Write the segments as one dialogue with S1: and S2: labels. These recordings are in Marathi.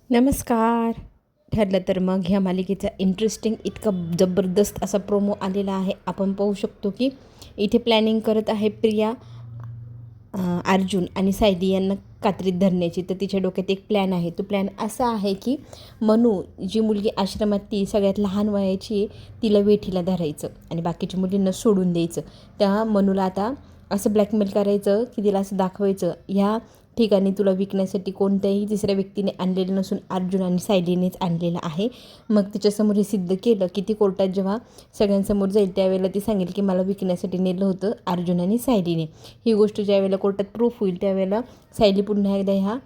S1: नमस्कार. ठरलं तर मग ह्या मालिकेचा इंटरेस्टिंग इतका जबरदस्त असा प्रोमो आलेला आहे. आपण पाहू शकतो की इथे प्लॅनिंग करत आहे प्रिया, अर्जुन आणि सायली यांना कात्रीत धरण्याची. तर तिच्या डोक्यात एक प्लॅन आहे. तो प्लॅन असा आहे की मनू, जी मुलगी आश्रमात ती सगळ्यात लहान वयाची, तिला वेठीला धरायचं आणि बाकीच्या मुलींना सोडून द्यायचं. त्या मनूला आता असं ब्लॅकमेल करायचं की तिला असं दाखवायचं ह्या ठिकाणी तुला विकण्यासाठी कोणत्याही तिसऱ्या व्यक्तीने आणलेलं नसून अर्जुन आणि सायलीनेच आणलेलं आहे. मग तिच्यासमोर हे सिद्ध केलं की ती कोर्टात जेव्हा सगळ्यांसमोर जाईल त्यावेळेला ती सांगेल की मला विकण्यासाठी नेलं होतं अर्जुन आणि सायलीने. ही गोष्ट ज्यावेळेला कोर्टात प्रूफ होईल त्यावेळेला सायली पुन्हा एकदा ह्या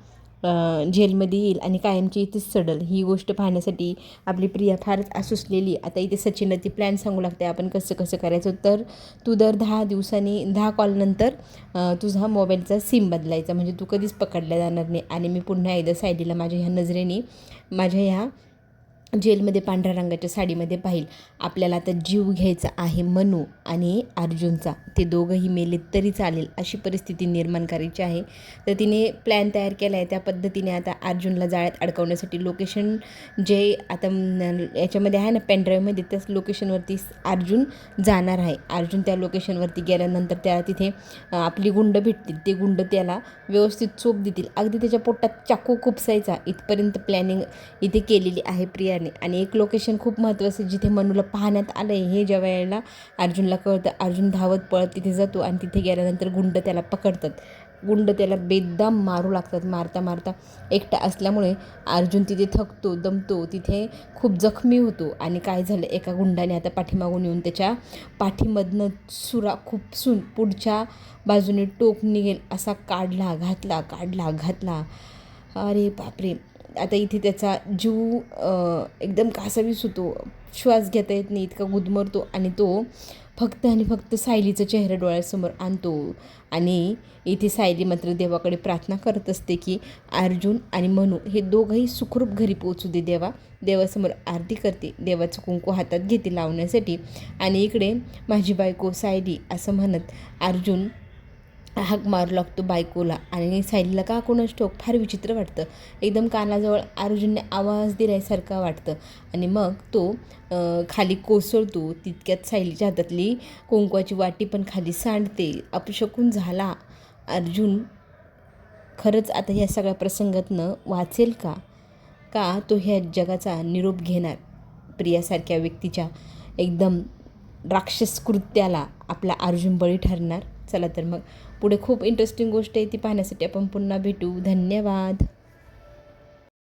S1: जेलमध्ये येईल आणि कायमची इथेच चढल. ही गोष्ट पाहण्यासाठी आपली प्रिया फारच आसुसलेली. आता इथे सचिनला ती प्लॅन सांगू लागते आपण कसं कसं करायचं. तर तू दर 10 कॉलनंतर तुझा मोबाईलचा सिम बदलायचा, म्हणजे तू कधीच पकडल्या जाणार नाही. आणि मी पुन्हा एकदा सायलीला माझ्या ह्या नजरेने माझ्या ह्या जेलमध्ये पांढऱ्या रंगाच्या साडीमध्ये पाहिल. आपल्याला आता जीव घ्यायचा आहे मनू आणि अर्जुनचा. ते दोघंही मेले तरी चालेल अशी परिस्थिती निर्माण करायची आहे. तर तिने प्लॅन तयार केला आहे. त्या पद्धतीने आता अर्जुनला जाळ्यात अडकवण्यासाठी लोकेशन जे आता याच्यामध्ये आहे ना पेनड्राईव्हमध्ये, त्याच लोकेशनवरती अर्जुन जाणार आहे. अर्जुन त्या लोकेशनवरती गेल्यानंतर त्याला तिथे आपली गुंड भेटतील. ते गुंड त्याला व्यवस्थित चोप देतील. अगदी त्याच्या पोटात चाकू खुपसायचा इथपर्यंत प्लॅनिंग इथे केलेली आहे प्रियाने. आणि एक लोकेशन खूप महत्त्वाचं जिथे मनूला पाहण्यात आलं आहे हे ज्या वेळेला अर्जुनला कळतं, अर्जुन धावत पळत तिथे जातो आणि तिथे गेल्यानंतर गुंड त्याला पकडतात. गुंड त्याला बेदम मारू लागतात. मारता मारता एकटा असल्यामुळे अर्जुन तिथे थकतो, दमतो, तिथे खूप जखमी होतो. आणि काय झालं, एका गुंडाने आता पाठीमागून येऊन त्याच्या पाठीमधनं सुरा खुपसून पुढच्या बाजूने टोक निघेल असा घातला. अरे बापरे. आता इथे त्याचा जीव एकदम कासावीस होतो. श्वास घेता येत नाही, इतका गुदमरतो. आणि तो फक्त आणि फक्त सायलीचं चेहरा डोळ्यासमोर आणतो. आणि इथे सायली मात्र देवाकडे प्रार्थना करत असते की अर्जुन आणि मनू हे दोघंही सुखरूप घरी पोहोचू दे देवा. देवासमोर आरती करते, देवाचं कुंकू हातात घेते लावण्यासाठी. आणि इकडे माझी बायको सायली असं म्हणत अर्जुन हाक मारू लागतो बायकोला. आणि सायलीला का कोणाच ठाऊक फार विचित्र वाटतं. एकदम कानाजवळ अर्जुनने आवाज दिल्यासारखा वाटतं. आणि मग तो खाली कोसळतो. तितक्यात सायलीच्या हातातली कुंकवाची वाटी पण खाली सांडते. अपशकून झाला अर्जुन. खरंच आता ह्या सगळ्या प्रसंगातनं वाचेल का तो ह्या जगाचा निरोप घेणार? प्रियासारख्या व्यक्तीच्या एकदम राक्षस कृत्याला आपला अर्जुन बळी ठरणार. चला तर मग पुढे खूप इंटरेस्टिंग गोष्ट आहे ती पाहण्यासाठी आपण पुन्हा भेटू. धन्यवाद.